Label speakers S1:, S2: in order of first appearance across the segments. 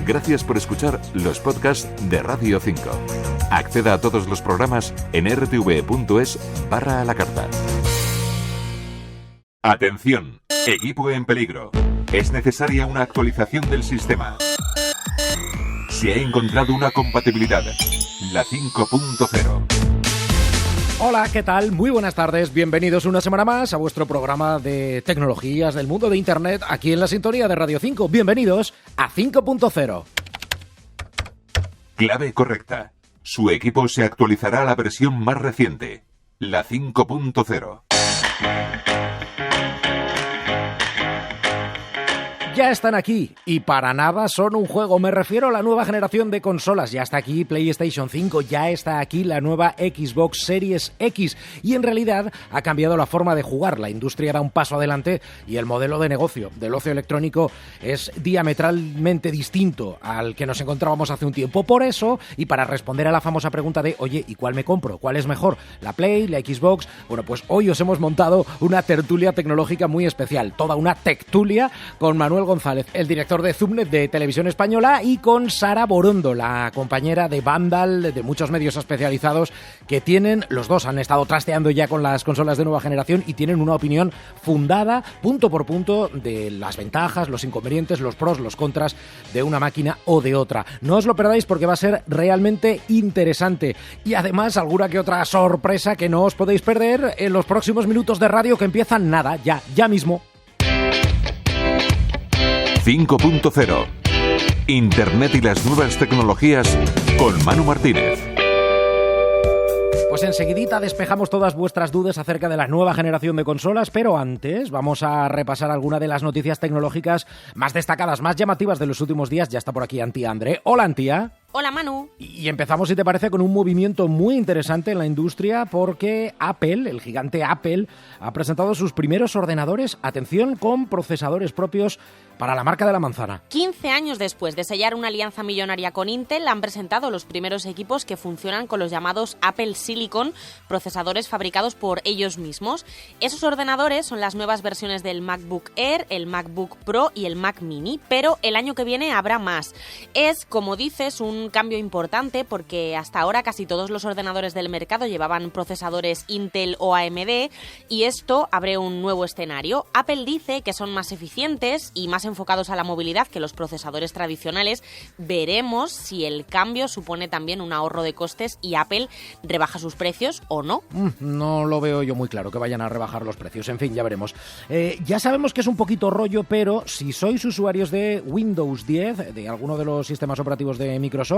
S1: Gracias por escuchar los podcasts de Radio 5. Acceda a todos los programas en rtv.es/a la carta. Atención, equipo en peligro. Es necesaria una actualización del sistema. Se ha encontrado una compatibilidad, la 5.0.
S2: Hola, ¿qué tal? Muy buenas tardes, bienvenidos una semana más a vuestro programa de tecnologías del mundo de Internet aquí en la sintonía de Radio 5. Bienvenidos a 5.0.
S1: Clave correcta. Su equipo se actualizará a la versión más reciente, la 5.0.
S2: Ya están aquí, y para nada son un juego. Me refiero a la nueva generación de consolas. Ya está aquí PlayStation 5, ya está aquí la nueva Xbox Series X. Y en realidad ha cambiado la forma de jugar. La industria da un paso adelante y el modelo de negocio del ocio electrónico es diametralmente distinto al que nos encontrábamos hace un tiempo. Por eso, y para responder a la famosa pregunta de, oye, ¿y cuál me compro? ¿Cuál es mejor? ¿La Play? ¿La Xbox? Bueno, pues hoy os hemos montado una tertulia tecnológica muy especial. Toda una tectulia con Manuel González, el director de Zumnet de Televisión Española, y con Sara Borondo, la compañera de Vandal, de muchos medios especializados que tienen, los dos han estado trasteando ya con las consolas de nueva generación y tienen una opinión fundada, punto por punto, de las ventajas, los inconvenientes, los pros, los contras de una máquina o de otra. No os lo perdáis porque va a ser realmente interesante. Y además alguna que otra sorpresa que no os podéis perder en los próximos minutos de radio que empiezan nada, ya mismo.
S1: 5.0. Internet y las nuevas tecnologías con Manu Martínez.
S2: Pues enseguidita despejamos todas vuestras dudas acerca de la nueva generación de consolas, pero antes vamos a repasar alguna de las noticias tecnológicas más destacadas, más llamativas de los últimos días. Ya está por aquí Antía André. Hola, Antía.
S3: Hola, Manu.
S2: Y empezamos, si te parece, con un movimiento muy interesante en la industria porque Apple, el gigante Apple, ha presentado sus primeros ordenadores, atención, con procesadores propios para la marca de la manzana.
S3: 15 años después de sellar una alianza millonaria con Intel, han presentado los primeros equipos que funcionan con los llamados Apple Silicon, procesadores fabricados por ellos mismos. Esos ordenadores son las nuevas versiones del MacBook Air, el MacBook Pro y el Mac Mini, pero el año que viene habrá más. Es, como dices, un cambio importante porque hasta ahora casi todos los ordenadores del mercado llevaban procesadores Intel o AMD y esto abre un nuevo escenario. Apple dice que son más eficientes y más enfocados a la movilidad que los procesadores tradicionales. Veremos si el cambio supone también un ahorro de costes y Apple rebaja sus precios o no.
S2: No lo veo yo muy claro que vayan a rebajar los precios. En fin, ya veremos. Ya sabemos que es un poquito rollo, pero si sois usuarios de Windows 10, de alguno de los sistemas operativos de Microsoft,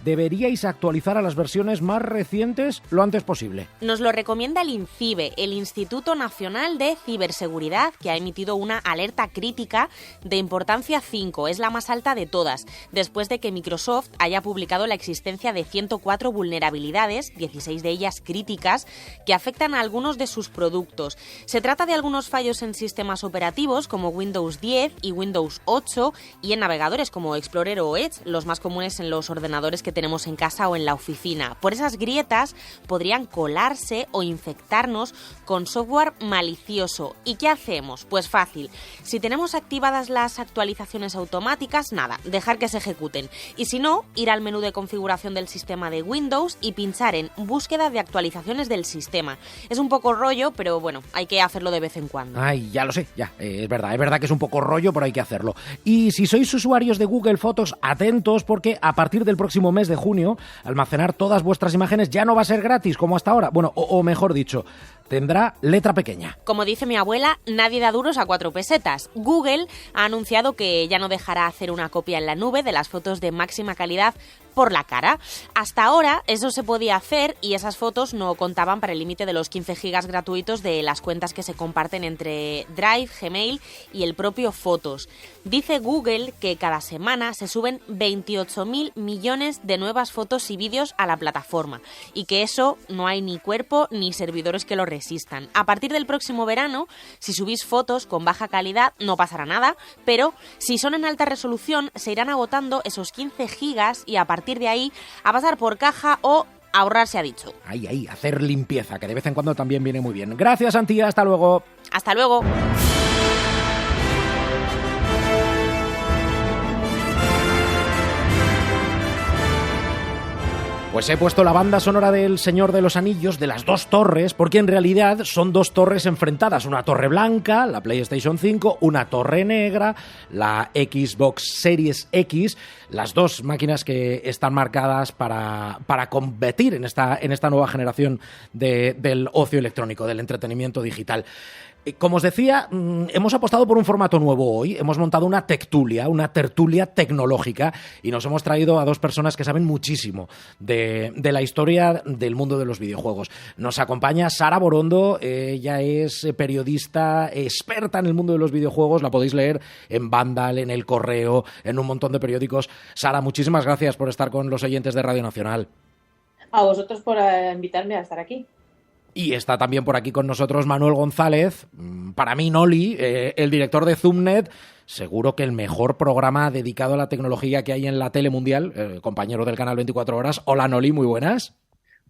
S2: deberíais actualizar a las versiones más recientes lo antes posible.
S3: Nos lo recomienda el INCIBE, el Instituto Nacional de Ciberseguridad, que ha emitido una alerta crítica de importancia 5, es la más alta de todas, después de que Microsoft haya publicado la existencia de 104 vulnerabilidades, 16 de ellas críticas, que afectan a algunos de sus productos. Se trata de algunos fallos en sistemas operativos como Windows 10 y Windows 8 y en navegadores como Explorer o Edge, los más comunes en los ordenadores que tenemos en casa o en la oficina. Por esas grietas podrían colarse o infectarnos con software malicioso. ¿Y qué hacemos? Pues fácil. Si tenemos activadas las actualizaciones automáticas, nada, dejar que se ejecuten. Y si no, ir al menú de configuración del sistema de Windows y pinchar en búsqueda de actualizaciones del sistema. Es un poco rollo, pero bueno, hay que hacerlo de vez en cuando.
S2: Ay, ya lo sé, ya, es verdad que es un poco rollo, pero hay que hacerlo. Y si sois usuarios de Google Fotos, atentos porque a partir del próximo mes de junio, almacenar todas vuestras imágenes ya no va a ser gratis como hasta ahora. Bueno, o mejor dicho, tendrá letra pequeña.
S3: Como dice mi abuela, nadie da duros a 4 pesetas. Google ha anunciado que ya no dejará hacer una copia en la nube de las fotos de máxima calidad por la cara. Hasta ahora eso se podía hacer y esas fotos no contaban para el límite de los 15 gigas gratuitos de las cuentas que se comparten entre Drive, Gmail y el propio Fotos. Dice Google que cada semana se suben 28.000 millones de nuevas fotos y vídeos a la plataforma y que eso no hay ni cuerpo ni servidores que lo resistan. A partir del próximo verano, si subís fotos con baja calidad no pasará nada, pero si son en alta resolución se irán agotando esos 15 gigas y a partir de ahí a pasar por caja o ahorrar, se ha dicho.
S2: Ahí, hacer limpieza, que de vez en cuando también viene muy bien. Gracias, Antía, hasta luego.
S3: Hasta luego.
S2: Pues he puesto la banda sonora del Señor de los Anillos, de las dos torres, porque en realidad son dos torres enfrentadas. Una torre blanca, la PlayStation 5, una torre negra, la Xbox Series X, las dos máquinas que están marcadas para competir en esta nueva generación del ocio electrónico, del entretenimiento digital. Como os decía, hemos apostado por un formato nuevo hoy. Hemos montado una tertulia tecnológica, y nos hemos traído a dos personas que saben muchísimo de la historia del mundo de los videojuegos. Nos acompaña Sara Borondo. Ella es periodista experta en el mundo de los videojuegos. La podéis leer en Vandal, en El Correo, en un montón de periódicos. Sara, muchísimas gracias por estar con los oyentes de Radio Nacional.
S4: A vosotros por invitarme a estar aquí.
S2: Y está también por aquí con nosotros Manuel González, para mí Noli, el director de Zoomnet, seguro que el mejor programa dedicado a la tecnología que hay en la tele mundial, compañero del canal 24 Horas. Hola Noli, muy buenas.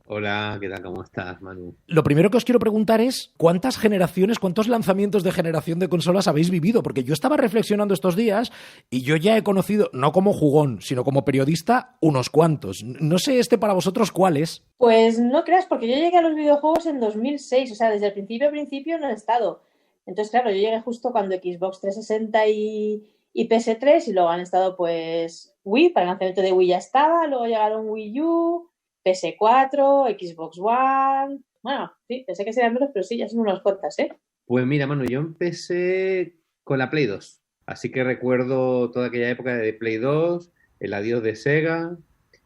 S5: Hola, ¿qué tal? ¿Cómo estás, Manu?
S2: Lo primero que os quiero preguntar es ¿cuántas generaciones, cuántos lanzamientos de generación de consolas habéis vivido? Porque yo estaba reflexionando estos días y yo ya he conocido, no como jugón, sino como periodista, unos cuantos. No sé para vosotros cuál es.
S4: Pues no creas, porque yo llegué a los videojuegos en 2006, o sea, desde el principio no he estado. Entonces, claro, yo llegué justo cuando Xbox 360 y PS3, y luego han estado pues Wii, para el lanzamiento de Wii ya estaba, luego llegaron Wii U, PS4, Xbox One. Bueno, sí, pensé que serían menos, pero sí, ya son unas cuantas, ¿eh?
S5: Pues mira, Manu, yo empecé con la Play 2. Así que recuerdo toda aquella época de Play 2, el adiós de Sega,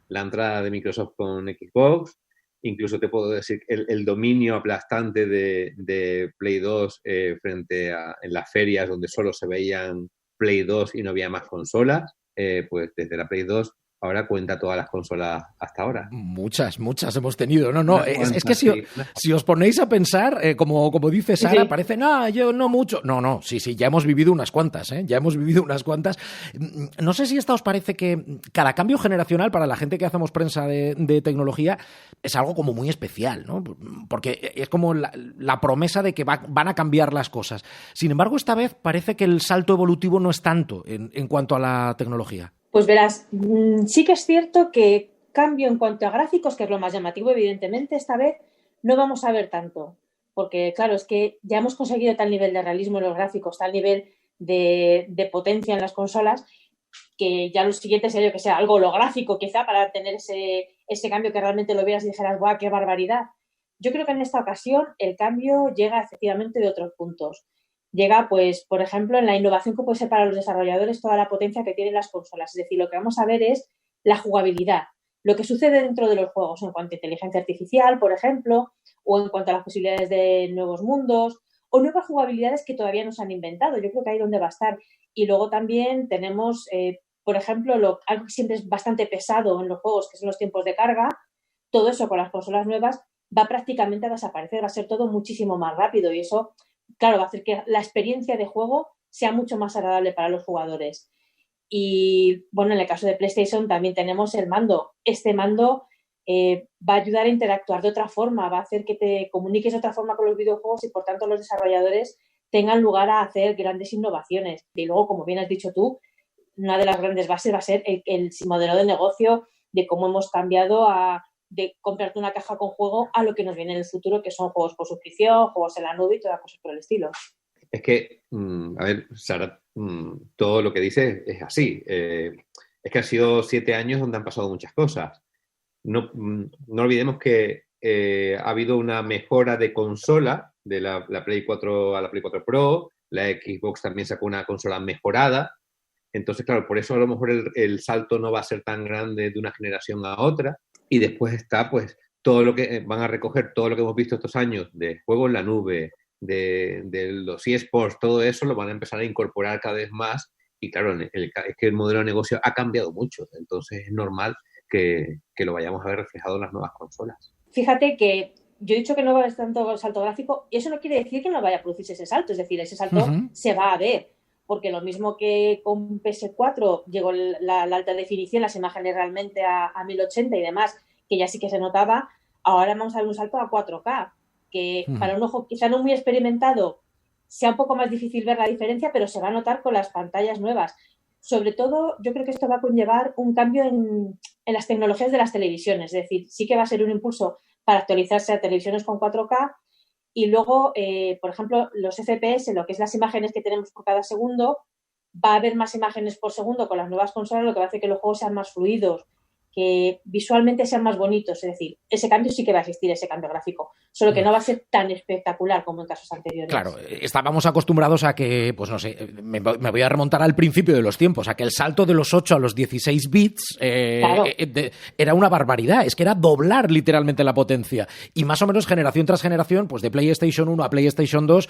S5: la entrada de Microsoft con Xbox. Incluso te puedo decir el dominio aplastante de Play 2 frente a en las ferias donde solo se veían Play 2 y no había más consolas. Pues desde la Play 2 ahora cuenta todas las consolas hasta ahora.
S2: Muchas hemos tenido. No, es que si os ponéis a pensar, como dice Sara,
S4: sí.
S2: parece, yo no mucho. No, sí, ya hemos vivido unas cuantas, ¿eh? Ya hemos vivido unas cuantas. No sé si os parece que cada cambio generacional para la gente que hacemos prensa de tecnología es algo como muy especial, ¿no? Porque es como la promesa de que van a cambiar las cosas. Sin embargo, esta vez parece que el salto evolutivo no es tanto en cuanto a la tecnología.
S4: Pues verás, sí que es cierto que cambio en cuanto a gráficos, que es lo más llamativo, evidentemente, esta vez no vamos a ver tanto. Porque, claro, es que ya hemos conseguido tal nivel de realismo en los gráficos, tal nivel de potencia en las consolas, que ya lo siguiente sería, que sea algo holográfico, quizá, para tener ese cambio que realmente lo vieras y dijeras, ¡guau, qué barbaridad! Yo creo que en esta ocasión el cambio llega efectivamente de otros puntos. Llega, pues, por ejemplo, en la innovación que puede ser para los desarrolladores toda la potencia que tienen las consolas. Es decir, lo que vamos a ver es la jugabilidad, lo que sucede dentro de los juegos en cuanto a inteligencia artificial, por ejemplo, o en cuanto a las posibilidades de nuevos mundos o nuevas jugabilidades que todavía no se han inventado. Yo creo que ahí es donde va a estar. Y luego también tenemos, por ejemplo, algo que siempre es bastante pesado en los juegos, que son los tiempos de carga. Todo eso con las consolas nuevas va prácticamente a desaparecer, va a ser todo muchísimo más rápido y eso, claro, va a hacer que la experiencia de juego sea mucho más agradable para los jugadores. Y, bueno, en el caso de PlayStation también tenemos el mando. Este mando va a ayudar a interactuar de otra forma, va a hacer que te comuniques de otra forma con los videojuegos y, por tanto, los desarrolladores tengan lugar a hacer grandes innovaciones. Y luego, como bien has dicho tú, una de las grandes bases va a ser el modelo de negocio de cómo hemos cambiado de comprarte una caja con juego a lo que nos viene en el futuro, que son juegos por suscripción, juegos en la nube y todas las cosas por el estilo.
S5: Es que, a ver, Sara, todo lo que dice es así. Es que han sido 7 años donde han pasado muchas cosas. No olvidemos que ha habido una mejora de consola de la Play 4 a la Play 4 Pro, la Xbox también sacó una consola mejorada. Entonces, claro, por eso a lo mejor el salto no va a ser tan grande de una generación a otra. Y después está, pues, todo lo que van a recoger, todo lo que hemos visto estos años de juego en la nube, de los eSports, todo eso lo van a empezar a incorporar cada vez más. Y claro, es que el modelo de negocio ha cambiado mucho. Entonces es normal que lo vayamos a ver reflejado en las nuevas consolas.
S4: Fíjate que yo he dicho que no va a haber tanto salto gráfico y eso no quiere decir que no vaya a producirse ese salto. Es decir, ese salto se va a ver. Porque lo mismo que con PS4 llegó la alta definición, las imágenes realmente a 1080 y demás, que ya sí que se notaba, ahora vamos a ver un salto a 4K, que para un ojo quizá no muy experimentado sea un poco más difícil ver la diferencia, pero se va a notar con las pantallas nuevas. Sobre todo, yo creo que esto va a conllevar un cambio en en las tecnologías de las televisiones. Es decir, sí que va a ser un impulso para actualizarse a televisiones con 4K y luego, por ejemplo, los FPS, lo que es las imágenes que tenemos por cada segundo, va a haber más imágenes por segundo con las nuevas consolas, lo que va a hacer que los juegos sean más fluidos, que visualmente sean más bonitos. Es decir, ese cambio sí que va a existir, ese cambio gráfico, solo que no va a ser tan espectacular como en casos anteriores.
S2: Claro, estábamos acostumbrados a que, pues no sé, me voy a remontar al principio de los tiempos, a que el salto de los 8 a los 16 bits
S4: Claro.
S2: Era una barbaridad, es que era doblar literalmente la potencia. Y más o menos generación tras generación, pues de PlayStation 1 a PlayStation 2,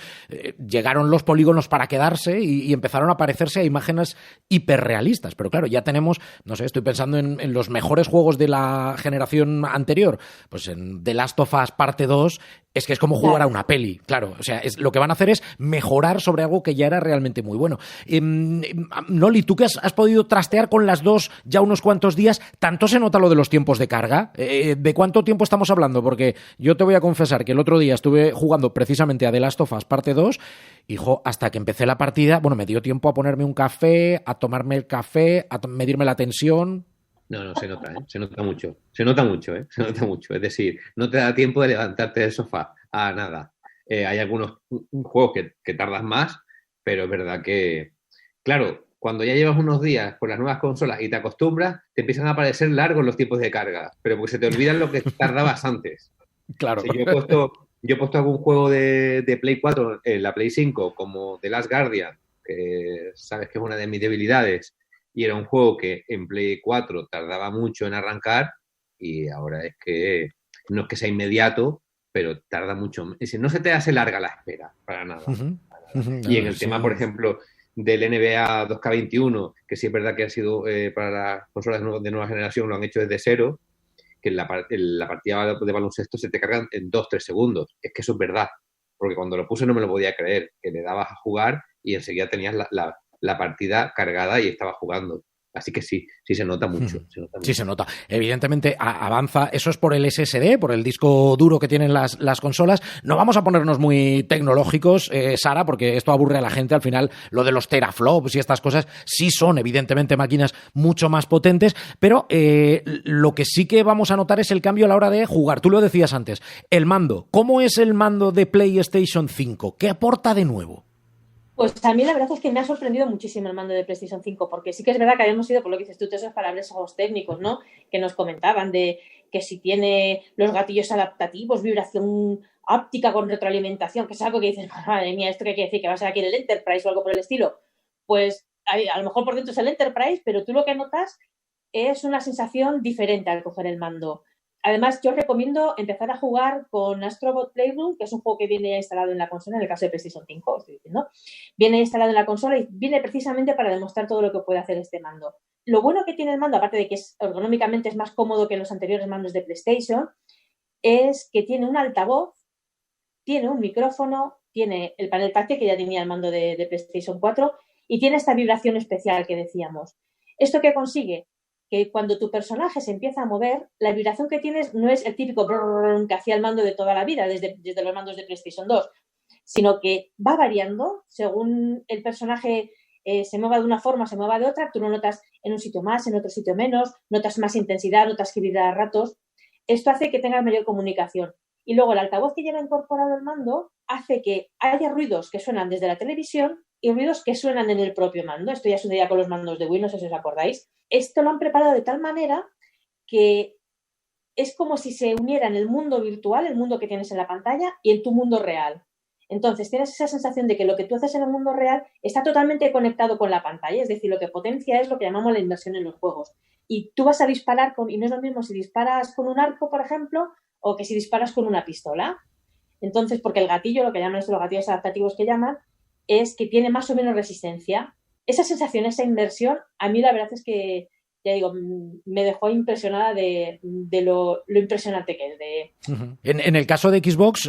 S2: llegaron los polígonos para quedarse y empezaron a parecerse a imágenes hiperrealistas. Pero claro, ya tenemos, no sé, estoy pensando en los mejores juegos de la generación anterior, pues en The Last of Us parte 2, es que es como jugar a una peli, claro. O sea, lo que van a hacer es mejorar sobre algo que ya era realmente muy bueno. Noli, tú que has podido trastear con las dos ya unos cuantos días, ¿tanto se nota lo de los tiempos de carga? ¿De cuánto tiempo estamos hablando? Porque yo te voy a confesar que el otro día estuve jugando precisamente a The Last of Us parte 2 y, hasta que empecé la partida, bueno, me dio tiempo a ponerme un café, a tomarme el café, a medirme la tensión.
S5: No, se nota, se nota mucho. Se nota mucho. Es decir, no te da tiempo de levantarte del sofá a nada. Hay algunos juegos que tardas más, pero es verdad que, claro, cuando ya llevas unos días con las nuevas consolas y te acostumbras, te empiezan a parecer largos los tiempos de carga, pero porque se te olvidan lo que tardabas antes.
S2: Claro.
S5: O sea, yo he puesto algún juego de Play 4 en la Play 5, como The Last Guardian, que sabes que es una de mis debilidades, y era un juego que en Play 4 tardaba mucho en arrancar y ahora es que no es que sea inmediato, pero tarda mucho. Es decir, no se te hace larga la espera, para nada. Y en el tema, por ejemplo, del NBA 2K21, que sí es verdad que ha sido para las consolas de nueva generación, lo han hecho desde cero, que en la partida de baloncesto se te cargan en 2-3 segundos. Es que eso es verdad, porque cuando lo puse no me lo podía creer, que le dabas a jugar y enseguida tenías la partida cargada y estaba jugando. Así que sí se nota mucho.
S2: Sí se nota. Evidentemente avanza. Eso es por el SSD, por el disco duro que tienen las consolas. No vamos a ponernos muy tecnológicos, Sara, porque esto aburre a la gente. Al final, lo de los teraflops y estas cosas sí son, evidentemente, máquinas mucho más potentes, pero lo que sí que vamos a notar es el cambio a la hora de jugar. Tú lo decías antes, el mando. ¿Cómo es el mando de PlayStation 5? ¿Qué aporta de nuevo?
S4: Pues a mí la verdad es que me ha sorprendido muchísimo el mando de PlayStation 5, porque sí que es verdad que habíamos ido, por lo que dices tú, todos esos palabras técnicos, ¿no? Que nos comentaban de que si tiene los gatillos adaptativos, vibración óptica con retroalimentación, que es algo que dices, madre mía, ¿esto qué quiere decir? ¿Que va a ser aquí en el Enterprise o algo por el estilo? Pues a lo mejor por dentro es el Enterprise, pero tú lo que notas es una sensación diferente al coger el mando. Además, yo recomiendo empezar a jugar con Astrobot Playroom, que es un juego que viene ya instalado en la consola, en el caso de PlayStation 5, estoy diciendo. Viene instalado en la consola y viene precisamente para demostrar todo lo que puede hacer este mando. Lo bueno que tiene el mando, aparte de que ergonómicamente es más cómodo que los anteriores mandos de PlayStation, es que tiene un altavoz, tiene un micrófono, tiene el panel táctil que ya tenía el mando de PlayStation 4 y tiene esta vibración especial que decíamos. ¿Esto qué consigue? Que cuando tu personaje se empieza a mover, la vibración que tienes no es el típico brrr que hacía el mando de toda la vida, desde los mandos de PlayStation 2, sino que va variando según el personaje se mueva de una forma, se mueva de otra. Tú lo notas en un sitio más, en otro sitio menos, notas más intensidad, notas que vibra a ratos. Esto hace que tengas mayor comunicación. Y luego el altavoz que lleva incorporado el mando hace que haya ruidos que suenan desde la televisión y ruidos que suenan en el propio mando. Esto ya sucedía con los mandos de Wii, no sé si os acordáis. Esto lo han preparado de tal manera que es como si se uniera en el mundo virtual, el mundo que tienes en la pantalla, y en tu mundo real. Entonces tienes esa sensación de que lo que tú haces en el mundo real está totalmente conectado con la pantalla, es decir, lo que potencia es lo que llamamos la inmersión en los juegos. Y tú vas a disparar y no es lo mismo si disparas con un arco, por ejemplo, o que si disparas con una pistola. Entonces, porque el gatillo, lo que llaman estos, los gatillos adaptativos que llaman, es que tiene más o menos resistencia. Esa sensación, esa inmersión, a mí la verdad es que, ya digo, me dejó impresionada de lo impresionante que es.
S2: En el caso de Xbox,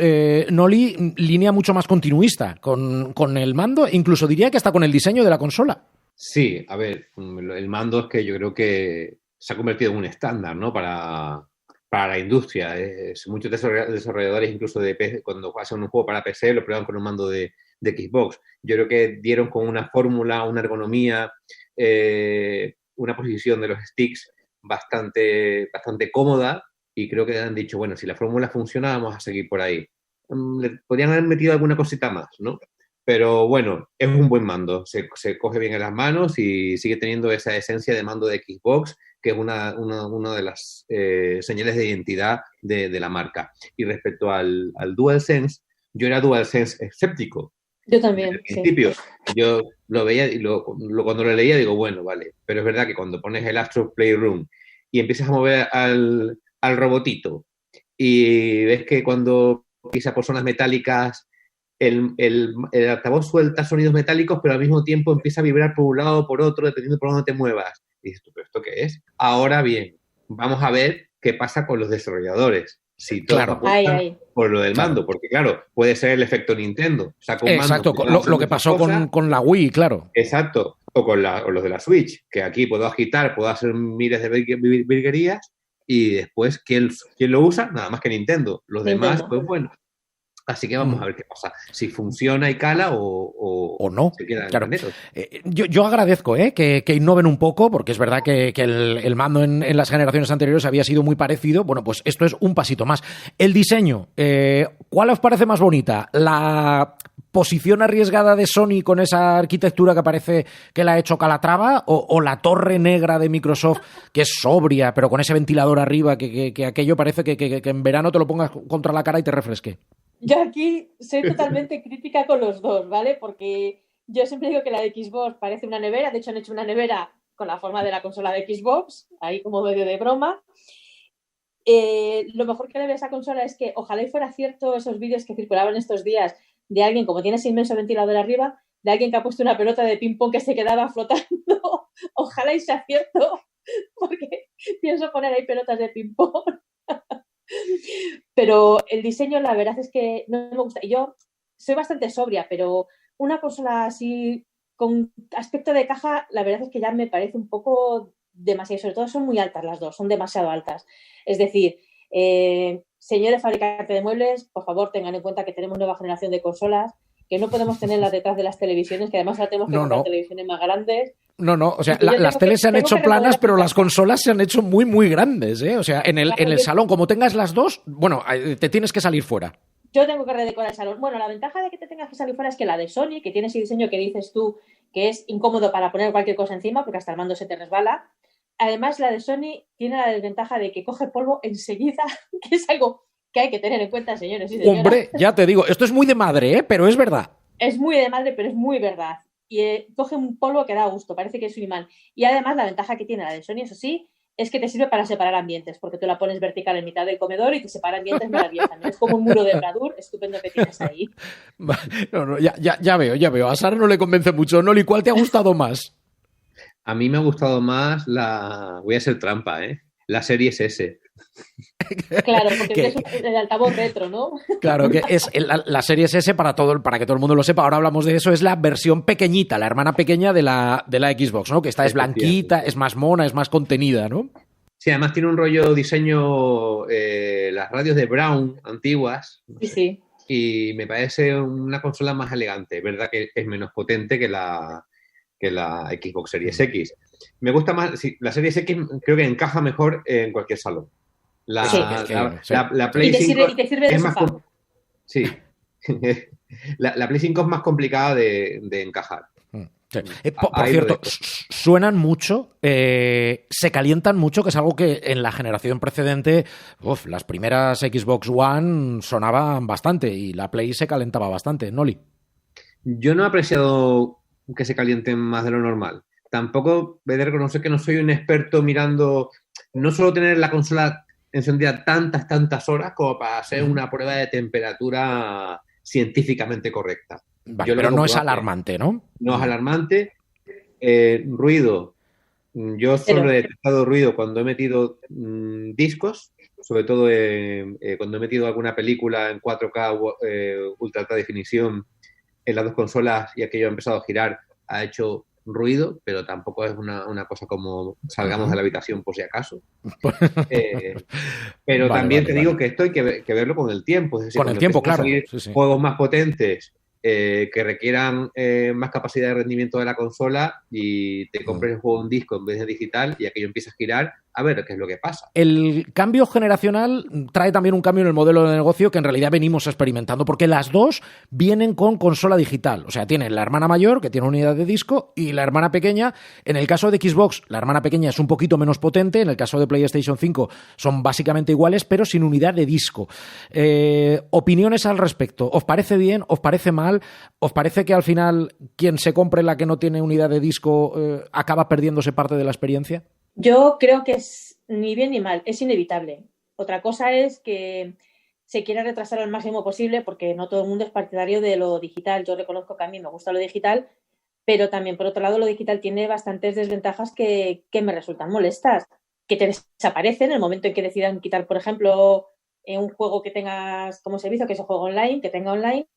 S2: Noli, línea mucho más continuista con el mando, incluso diría que hasta con el diseño de la consola.
S5: Sí, a ver, el mando es que yo creo que se ha convertido en un estándar, ¿no? Para la industria. Muchos desarrolladores, incluso de PC, cuando hacen un juego para PC, lo prueban con un mando de Xbox. Yo creo que dieron con una fórmula, una ergonomía, una posición de los sticks bastante cómoda y creo que han dicho, bueno, si la fórmula funciona, vamos a seguir por ahí. Le podrían haber metido alguna cosita más, ¿no? Pero bueno, es un buen mando, se coge bien en las manos y sigue teniendo esa esencia de mando de Xbox, que es una de las señales de identidad de la marca. Y respecto al DualSense, yo era DualSense escéptico.
S4: Yo también,
S5: al principio,
S4: sí.
S5: yo lo veía y cuando lo leía digo, bueno, vale, pero es verdad que cuando pones el Astro Playroom y empiezas a mover al robotito y ves que cuando pisa por zonas metálicas el altavoz suelta sonidos metálicos, pero al mismo tiempo empieza a vibrar por un lado o por otro, dependiendo por dónde te muevas. Y dices, ¿pero esto qué es? Ahora bien, vamos a ver qué pasa con los desarrolladores. Si todos apuestan por lo del mando, porque claro, puede ser el efecto Nintendo. Saca un
S2: exacto,
S5: mando,
S2: lo que pasó con la Wii, claro.
S5: Exacto, o los de la Switch, que aquí puedo agitar, puedo hacer miles de virguerías y después, ¿quién lo usa? Nada más que Nintendo. Los demás, pues bueno. Así que vamos a ver qué pasa. Si funciona y cala o
S2: no.
S5: Se queda
S2: claro.
S5: en
S2: Yo agradezco que innoven un poco, porque es verdad que el mando en las generaciones anteriores había sido muy parecido. Bueno, pues esto es un pasito más. El diseño, ¿cuál os parece más bonita? ¿La posición arriesgada de Sony con esa arquitectura que parece que la ha hecho Calatrava o la torre negra de Microsoft, que es sobria, pero con ese ventilador arriba que aquello parece que en verano te lo pongas contra la cara y te refresque?
S4: Yo aquí soy totalmente crítica con los dos, ¿vale? Porque yo siempre digo que la de Xbox parece una nevera. De hecho, han hecho una nevera con la forma de la consola de Xbox, ahí como medio de broma. Lo mejor que le ve a esa consola es que ojalá y fuera cierto esos vídeos que circulaban estos días de alguien, como tiene ese inmenso ventilador arriba, de alguien que ha puesto una pelota de ping-pong que se quedaba flotando. Ojalá y sea cierto, porque pienso poner ahí pelotas de ping-pong. Pero el diseño, la verdad es que no me gusta. Yo soy bastante sobria, pero una consola así con aspecto de caja, la verdad es que ya me parece un poco demasiado. Sobre todo son muy altas las dos, son demasiado altas. Es decir, señores fabricantes de muebles, por favor tengan en cuenta que tenemos nueva generación de consolas, que no podemos tenerlas detrás de las televisiones, que además ahora tenemos que comprar televisiones más grandes.
S2: No, o sea, las teles se han hecho planas, pero las consolas se han hecho muy, muy grandes, ¿eh? O sea, en el salón, como tengas las dos, bueno, te tienes que salir fuera.
S4: Yo tengo que redecorar el salón. Bueno, la ventaja de que te tengas que salir fuera es que la de Sony, que tiene ese diseño que dices tú, que es incómodo para poner cualquier cosa encima, porque hasta el mando se te resbala. Además, la de Sony tiene la desventaja de que coge polvo enseguida, que es algo que hay que tener en cuenta, señores y señoras.
S2: Hombre, ya te digo, esto es muy de madre, ¿eh? Pero es verdad.
S4: Es muy de madre, pero es muy verdad. Y coge un polvo que da gusto, parece que es un imán. Y además la ventaja que tiene la de Sony, eso sí, es que te sirve para separar ambientes, porque tú la pones vertical en mitad del comedor y te separa ambientes maravillosamente. Es como un muro de Bradur estupendo que tienes ahí.
S2: Ya veo. A Sara no le convence mucho. Noli, ¿cuál te ha gustado más?
S5: A mí me ha gustado más voy a hacer trampa, la Series S.
S4: Claro, porque es el altavoz retro, ¿no?
S2: Claro, que es la Series S, para que todo el mundo lo sepa, ahora hablamos de eso, es la versión pequeñita, la hermana pequeña de la Xbox, ¿no? Que esta es blanquita, es más mona, es más contenida, ¿no?
S5: Sí, además tiene un rollo diseño, las radios de Brown antiguas. No sé,
S4: sí.
S5: Y me parece una consola más elegante. Es verdad que es menos potente que la Xbox Series X. Me gusta más, sí, la Series X creo que encaja mejor en cualquier salón. La Play 5
S4: y te sirve de sofá.
S5: Sí. la Play 5 es más complicada de encajar.
S2: Sí. Por cierto, suenan mucho, se calientan mucho, que es algo que en la generación precedente, las primeras Xbox One sonaban bastante y la Play se calentaba bastante, ¿Noli?
S5: Yo no he apreciado que se calienten más de lo normal. Tampoco he de reconocer que no soy un experto mirando, no solo tener la consola encendida tantas horas como para hacer una prueba de temperatura científicamente correcta.
S2: Vale, pero no es alarmante, ¿no?
S5: No es alarmante. Ruido. Yo solo he detectado ruido cuando he metido discos, sobre todo cuando he metido alguna película en 4K ultra alta definición en las dos consolas y aquello ha empezado a girar, ha hecho ruido, pero tampoco es una cosa como salgamos de la habitación por si acaso. Pero también te digo que esto hay que verlo con el tiempo. Es decir,
S2: con el tiempo, claro.
S5: Sí. Juegos más potentes que requieran más capacidad de rendimiento de la consola y te compres el juego en disco en vez de digital y aquello empieza a girar, a ver qué es lo que pasa.
S2: El cambio generacional trae también un cambio en el modelo de negocio que en realidad venimos experimentando, porque las dos vienen con consola digital. O sea, tienen la hermana mayor, que tiene unidad de disco, y la hermana pequeña. En el caso de Xbox, la hermana pequeña es un poquito menos potente. En el caso de PlayStation 5 son básicamente iguales, pero sin unidad de disco. Opiniones al respecto. ¿Os parece bien? ¿Os parece mal? ¿Os parece que al final quien se compre la que no tiene unidad de disco acaba perdiéndose parte de la experiencia?
S4: Yo creo que es ni bien ni mal, es inevitable. Otra cosa es que se quiera retrasar al máximo posible porque no todo el mundo es partidario de lo digital. Yo reconozco que a mí me gusta lo digital, pero también, por otro lado, lo digital tiene bastantes desventajas que me resultan molestas, que te desaparecen en el momento en que decidan quitar, por ejemplo, un juego que tengas como servicio, que es el juego online, que tenga online.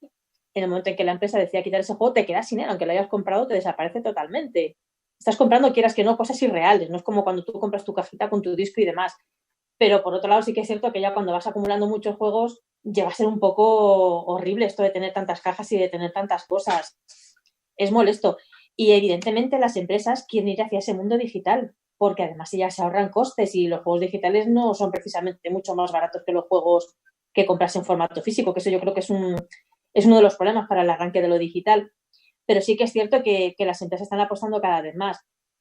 S4: En el momento en que la empresa decida quitar ese juego, te quedas sin él, aunque lo hayas comprado, te desaparece totalmente. Estás comprando, quieras que no, cosas irreales, no es como cuando tú compras tu cajita con tu disco y demás. Pero por otro lado sí que es cierto que ya cuando vas acumulando muchos juegos llega a ser un poco horrible esto de tener tantas cajas y de tener tantas cosas. Es molesto. Y evidentemente las empresas quieren ir hacia ese mundo digital, porque además ellas se ahorran costes y los juegos digitales no son precisamente mucho más baratos que los juegos que compras en formato físico, que eso yo creo que es uno de los problemas para el arranque de lo digital. Pero sí que es cierto que las empresas están apostando cada vez más.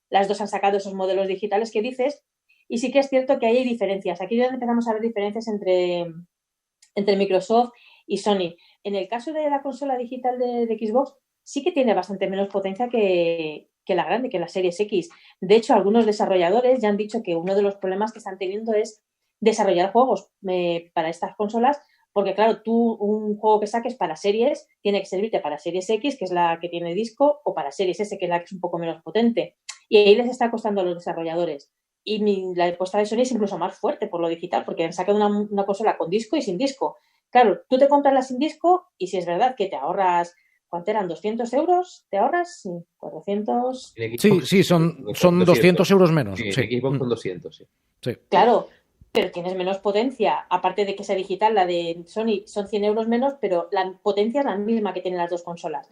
S4: Las dos han sacado esos modelos digitales que dices y sí que es cierto que ahí hay diferencias. Aquí es donde empezamos a ver diferencias entre Microsoft y Sony. En el caso de la consola digital de Xbox sí que tiene bastante menos potencia que la grande, que la Series X. De hecho, algunos desarrolladores ya han dicho que uno de los problemas que están teniendo es desarrollar juegos para estas consolas. Porque, claro, tú un juego que saques para series tiene que servirte para Series X, que es la que tiene disco, o para Series S, que es la que es un poco menos potente. Y ahí les está costando a los desarrolladores. Y la apuesta de Sony es incluso más fuerte por lo digital, porque han sacado una consola con disco y sin disco. Claro, tú te compras la sin disco y si es verdad que te ahorras, ¿cuánto eran? ¿200 euros? ¿Te ahorras? Sí, 400.
S2: Sí, son 200 euros menos.
S5: Sí,
S2: sí.
S5: Xbox son 200, sí.
S4: Claro. Pero tienes menos potencia, aparte de que sea digital, la de Sony son 100 euros menos, pero la potencia es la misma que tienen las dos consolas.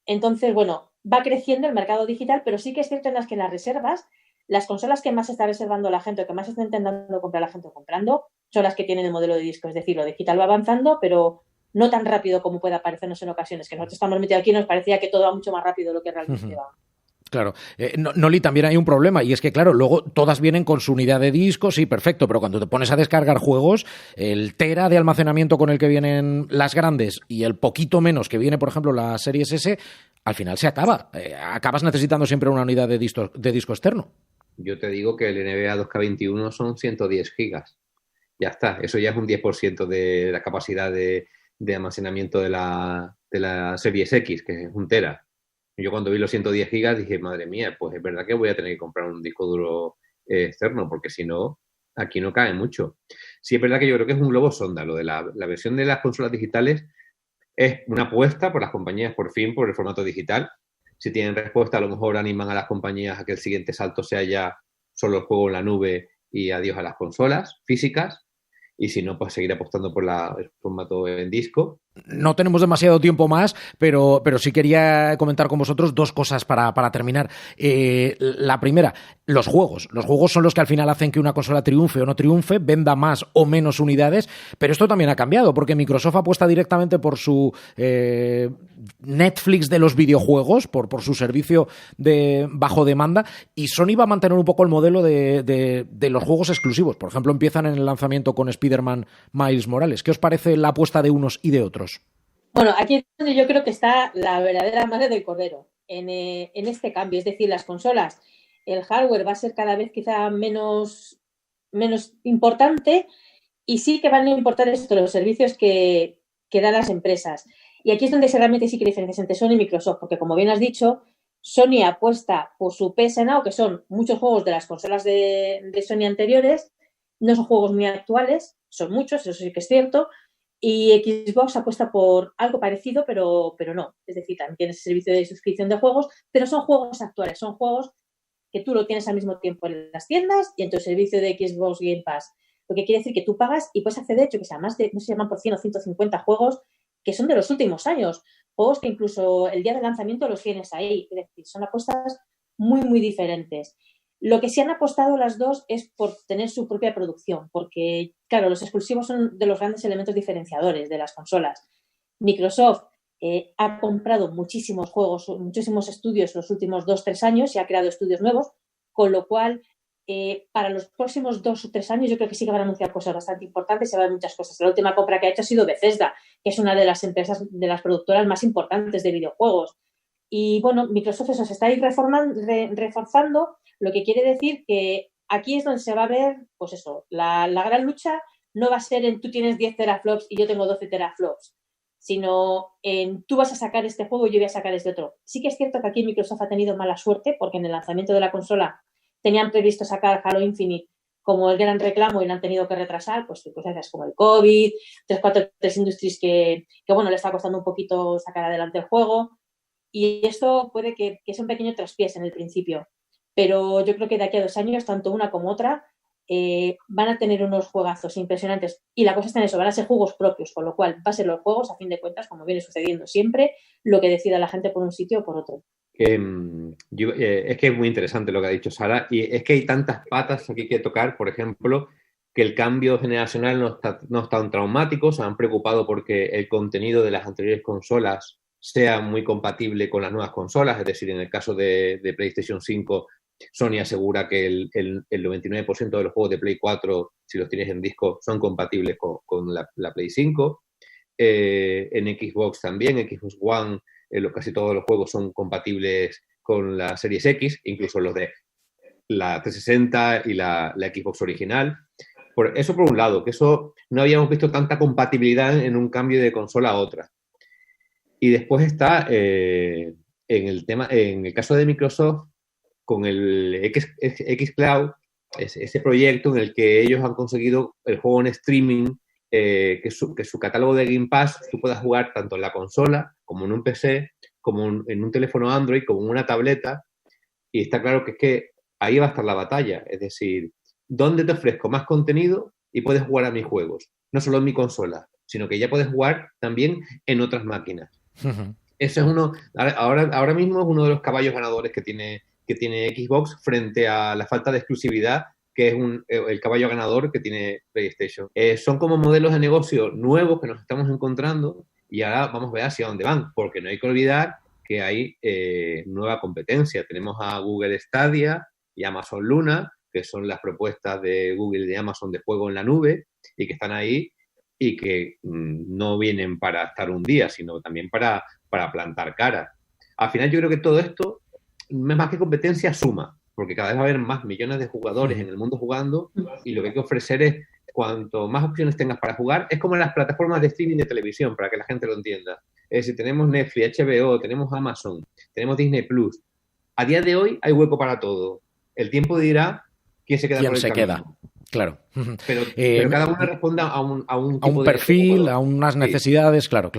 S4: Entonces, bueno, va creciendo el mercado digital, pero sí que es cierto en las que las reservas, las consolas que más está reservando la gente o que más está intentando comprar la gente comprando, son las que tienen el modelo de disco. Es decir, lo digital va avanzando, pero no tan rápido como puede parecernos en ocasiones, que nosotros estamos metidos aquí y nos parecía que todo va mucho más rápido de lo que realmente va.
S2: Claro. Noli, también hay un problema y es que, claro, luego todas vienen con su unidad de disco, sí, perfecto, pero cuando te pones a descargar juegos, el tera de almacenamiento con el que vienen las grandes y el poquito menos que viene, por ejemplo, la Series S, al final se acaba. Acabas necesitando siempre una unidad de disco externo.
S5: Yo te digo que el NBA 2K21 son 110 gigas. Ya está, eso ya es un 10% de la capacidad de almacenamiento de la Series X, que es un tera. Yo cuando vi los 110 gigas dije, madre mía, pues es verdad que voy a tener que comprar un disco duro externo, porque si no, aquí no cae mucho. Sí, es verdad que yo creo que es un globo sonda. Lo de la versión de las consolas digitales es una apuesta por las compañías, por fin, por el formato digital. Si tienen respuesta, a lo mejor animan a las compañías a que el siguiente salto sea ya solo el juego en la nube y adiós a las consolas físicas. Y si no, pues seguir apostando por el formato en disco.
S2: No tenemos demasiado tiempo más, pero sí quería comentar con vosotros dos cosas para terminar. La primera, los juegos. Los juegos son los que al final hacen que una consola triunfe o no triunfe, venda más o menos unidades, pero esto también ha cambiado, porque Microsoft apuesta directamente por su Netflix de los videojuegos, por su servicio de bajo demanda, y Sony va a mantener un poco el modelo de los juegos exclusivos. Por ejemplo, empiezan en el lanzamiento con Spider-Man Miles Morales. ¿Qué os parece la apuesta de unos y de otros?
S4: Bueno, aquí es donde yo creo que está la verdadera madre del cordero, en este cambio. Es decir, las consolas, el hardware va a ser cada vez quizá menos importante y sí que van a importar los servicios que dan las empresas. Y aquí es donde realmente sí que hay diferencias entre Sony y Microsoft, porque como bien has dicho, Sony apuesta por su PS Now, que son muchos juegos de las consolas de Sony anteriores, no son juegos muy actuales, son muchos, eso sí que es cierto. Y Xbox apuesta por algo parecido, pero no. Es decir, también tienes servicio de suscripción de juegos, pero son juegos actuales, son juegos que tú lo tienes al mismo tiempo en las tiendas y en tu servicio de Xbox Game Pass. Lo que quiere decir que tú pagas y puedes acceder, que sea más de, no se llaman por 100 o 150 juegos que son de los últimos años. Juegos que incluso el día de lanzamiento los tienes ahí. Es decir, son apuestas muy, muy diferentes. Lo que sí han apostado las dos es por tener su propia producción, porque, claro, los exclusivos son de los grandes elementos diferenciadores de las consolas. Microsoft ha comprado muchísimos juegos, muchísimos estudios los últimos 2-3 años y ha creado estudios nuevos, con lo cual, para los próximos 2 o 3 años yo creo que sí que van a anunciar cosas bastante importantes y se van a ver muchas cosas. La última compra que ha hecho ha sido Bethesda, que es una de las empresas, de las productoras más importantes de videojuegos. Y bueno, Microsoft eso se está ahí reforzando, lo que quiere decir que aquí es donde se va a ver, pues eso, la gran lucha no va a ser en tú tienes 10 teraflops y yo tengo 12 teraflops, sino en tú vas a sacar este juego y yo voy a sacar este otro. Sí que es cierto que aquí Microsoft ha tenido mala suerte porque en el lanzamiento de la consola tenían previsto sacar Halo Infinite como el gran reclamo y lo han tenido que retrasar, pues circunstancias como el COVID, 343 Industries que bueno, le está costando un poquito sacar adelante el juego. Y esto puede que sea un pequeño traspiés en el principio, pero yo creo que de aquí a 2 años, tanto una como otra, van a tener unos juegazos impresionantes. Y la cosa está en eso, van a ser juegos propios, con lo cual va a ser los juegos, a fin de cuentas, como viene sucediendo siempre, lo que decida la gente por un sitio o por otro.
S5: Es que es muy interesante lo que ha dicho Sara, y es que hay tantas patas aquí que tocar, por ejemplo, que el cambio generacional no es tan traumático, se han preocupado porque el contenido de las anteriores consolas sea muy compatible con las nuevas consolas, es decir, en el caso de PlayStation 5, Sony asegura que el 99% de los juegos de Play 4, si los tienes en disco, son compatibles con la Play 5. En Xbox también, Xbox One, casi todos los juegos son compatibles con la Series X, incluso los de la 360 y la Xbox original. Eso por un lado, que eso no habíamos visto tanta compatibilidad en un cambio de consola a otra. Y después está en el caso de Microsoft, con el xCloud, ese proyecto en el que ellos han conseguido el juego en streaming, que su catálogo de Game Pass tú puedas jugar tanto en la consola, como en un PC, como en un teléfono Android, como en una tableta. Y está claro que es que ahí va a estar la batalla. Es decir, ¿dónde te ofrezco más contenido y puedes jugar a mis juegos? No solo en mi consola, sino que ya puedes jugar también en otras máquinas. Uh-huh. Eso es ahora mismo es uno de los caballos ganadores que tiene Xbox frente a la falta de exclusividad, que es el caballo ganador que tiene PlayStation. Son como modelos de negocio nuevos que nos estamos encontrando y ahora vamos a ver hacia dónde van, porque no hay que olvidar que hay nueva competencia. Tenemos a Google Stadia y Amazon Luna, que son las propuestas de Google y de Amazon de juego en la nube y que están ahí y que no vienen para estar un día, sino también para plantar cara. Al final yo creo que todo esto, más que competencia, suma, porque cada vez va a haber más millones de jugadores en el mundo jugando y lo que hay que ofrecer es, cuanto más opciones tengas para jugar, es como en las plataformas de streaming de televisión, para que la gente lo entienda. Es decir, tenemos Netflix, HBO, tenemos Amazon, tenemos Disney Plus. A día de hoy hay hueco para todo. El tiempo dirá quién se queda por el camino. Queda.
S2: Claro.
S5: Pero cada uno responde a un
S2: perfil, a unas necesidades, sí. Claro.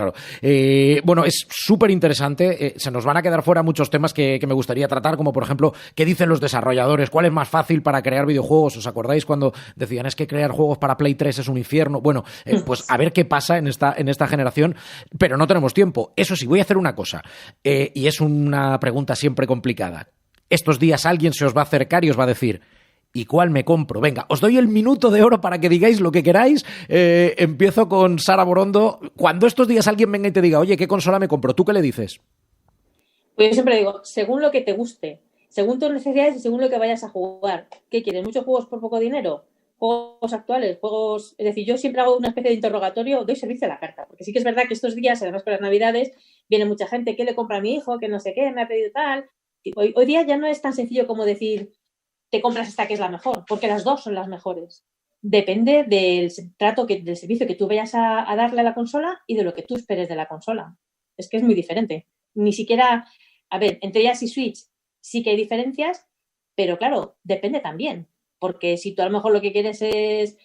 S2: Bueno, es súper interesante. Se nos van a quedar fuera muchos temas que me gustaría tratar, como por ejemplo, ¿qué dicen los desarrolladores? ¿Cuál es más fácil para crear videojuegos? ¿Os acordáis cuando decían es que crear juegos para Play 3 es un infierno? Bueno, pues a ver qué pasa en esta generación, pero no tenemos tiempo. Eso sí, voy a hacer una cosa, y es una pregunta siempre complicada. Estos días alguien se os va a acercar y os va a decir: ¿y cuál me compro? Venga, os doy el minuto de oro para que digáis lo que queráis. Empiezo con Sara Borondo. Cuando estos días alguien venga y te diga, oye, ¿qué consola me compro? ¿Tú qué le dices?
S4: Pues yo siempre digo, según lo que te guste, según tus necesidades y según lo que vayas a jugar. ¿Qué quieres? ¿Muchos juegos por poco dinero? ¿Juegos actuales? ¿Juegos? Es decir, yo siempre hago una especie de interrogatorio, doy servicio a la carta. Porque sí que es verdad que estos días, además con las Navidades, viene mucha gente, ¿qué le compra a mi hijo? Que no sé qué, me ha pedido tal. Y hoy día ya no es tan sencillo como decir, te compras esta que es la mejor, porque las dos son las mejores. Depende del trato, del servicio que tú vayas a darle a la consola y de lo que tú esperes de la consola. Es que es muy diferente. Ni siquiera, a ver, entre ellas y Switch sí que hay diferencias, pero claro, depende también. Porque si tú a lo mejor lo que quieres es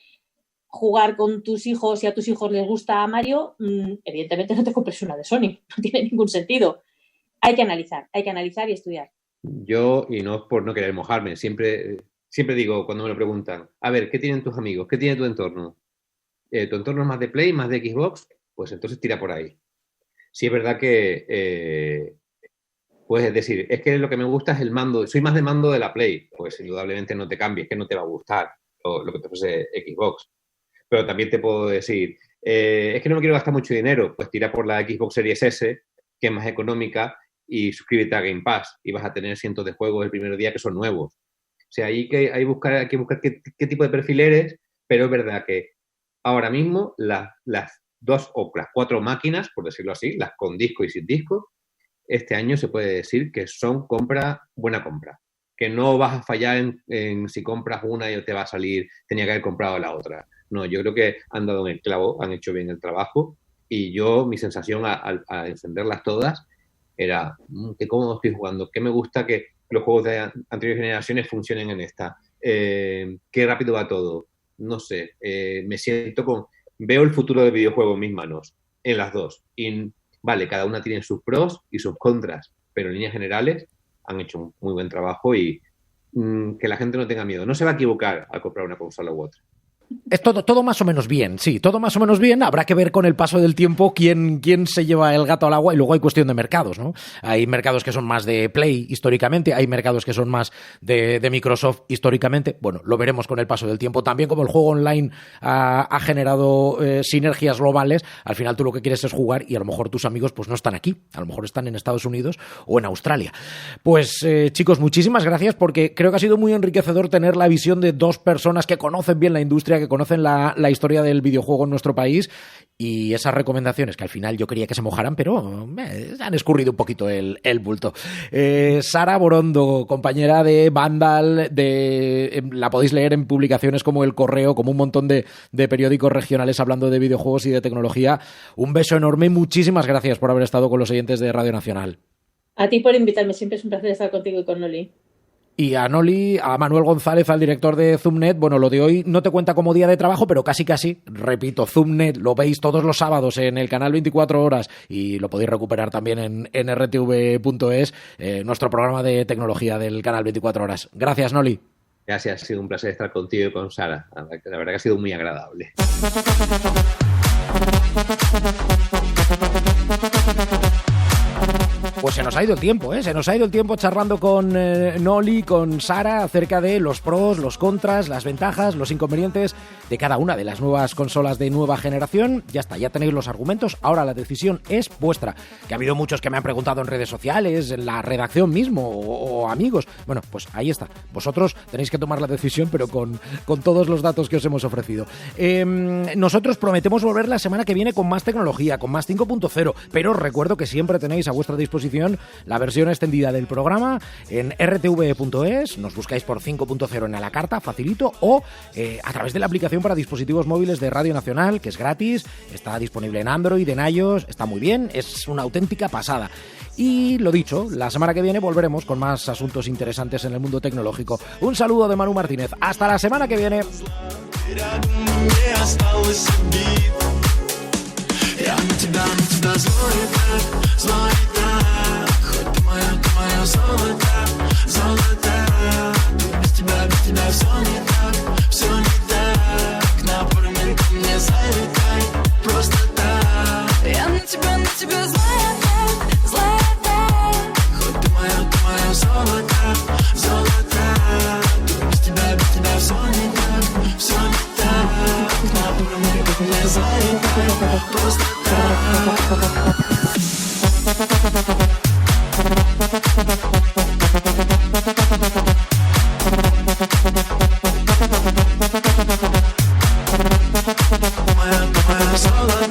S4: jugar con tus hijos y a tus hijos les gusta Mario, evidentemente no te compres una de Sony. No tiene ningún sentido. Hay que analizar y estudiar.
S5: Yo, y no es por no querer mojarme, siempre digo cuando me lo preguntan, a ver, ¿qué tienen tus amigos? ¿Qué tiene tu entorno? ¿Tu entorno es más de Play, más de Xbox? Pues entonces tira por ahí. Sí es verdad que Puedes decir, es que lo que me gusta es el mando, soy más de mando de la Play. Pues indudablemente no te cambies, que no te va a gustar lo que te ofrece Xbox. Pero también te puedo decir, es que no me quiero gastar mucho dinero, pues tira por la Xbox Series S, que es más económica, y suscríbete a Game Pass y vas a tener cientos de juegos el primer día que son nuevos. O sea, hay que buscar qué tipo de perfil eres, pero es verdad que ahora mismo las 2 o las 4 máquinas, por decirlo así, las con disco y sin disco, este año se puede decir que son buena compra. Que no vas a fallar en si compras una y te va a salir, tenía que haber comprado la otra. No, yo creo que han dado en el clavo, han hecho bien el trabajo y mi sensación al encenderlas todas era qué cómodo estoy jugando, qué me gusta que los juegos de anteriores generaciones funcionen en esta, qué rápido va todo, no sé, me siento veo el futuro del videojuego en mis manos, en las dos, y vale, cada una tiene sus pros y sus contras, pero en líneas generales han hecho un muy buen trabajo y que la gente no tenga miedo, no se va a equivocar al comprar una consola u otra.
S2: Es todo más o menos bien, sí, todo más o menos bien. Habrá que ver con el paso del tiempo quién se lleva el gato al agua, y luego hay cuestión de mercados, ¿no? Hay mercados que son más de Play históricamente, hay mercados que son más de Microsoft históricamente. Bueno, lo veremos con el paso del tiempo. También como el juego online ha generado sinergias globales, al final tú lo que quieres es jugar y a lo mejor tus amigos pues no están aquí, a lo mejor están en Estados Unidos o en Australia. Pues chicos, muchísimas gracias porque creo que ha sido muy enriquecedor tener la visión de dos personas que conocen bien la industria, que conocen la historia del videojuego en nuestro país, y esas recomendaciones que al final yo quería que se mojaran, pero han escurrido un poquito el bulto. Sara Borondo, compañera de Vandal, la podéis leer en publicaciones como El Correo, como un montón de periódicos regionales hablando de videojuegos y de tecnología. Un beso enorme, muchísimas gracias por haber estado con los oyentes de Radio Nacional.
S4: A ti por invitarme, siempre es un placer estar contigo y con Noli.
S2: Y a Noli, a Manuel González, al director de Zoomnet, bueno, lo de hoy no te cuenta como día de trabajo, pero casi, repito, Zoomnet lo veis todos los sábados en el canal 24 horas y lo podéis recuperar también en rtv.es, nuestro programa de tecnología del canal 24 horas. Gracias, Noli.
S5: Gracias, ha sido un placer estar contigo y con Sara. La verdad que ha sido muy agradable.
S2: Pues se nos ha ido el tiempo, se nos ha ido el tiempo charlando con Noli, con Sara, acerca de los pros, los contras, las ventajas, los inconvenientes de cada una de las nuevas consolas de nueva generación. Ya está, ya tenéis los argumentos, ahora la decisión es vuestra. Que ha habido muchos que me han preguntado en redes sociales, en la redacción mismo, o amigos. Bueno, pues ahí está. Vosotros tenéis que tomar la decisión, pero con todos los datos que os hemos ofrecido. Nosotros prometemos volver la semana que viene con más tecnología, con más 5.0, pero os recuerdo que siempre tenéis a vuestra disposición la versión extendida del programa en rtv.es, nos buscáis por 5.0 en a la carta, facilito, o a través de la aplicación para dispositivos móviles de Radio Nacional, que es gratis, está disponible en Android, en iOS, está muy bien, es una auténtica pasada. Y lo dicho, la semana que viene volveremos con más asuntos interesantes en el mundo tecnológico. Un saludo de Manu Martínez, hasta la semana que viene. Я на тебя злой так, хоть ты моя золотая, без тебя все не так, напор мента мне залетай, просто так. Я на тебя злая так, хоть ты моя золотая, без тебя все не так, напор мента мне залетай, просто так. Моя золотая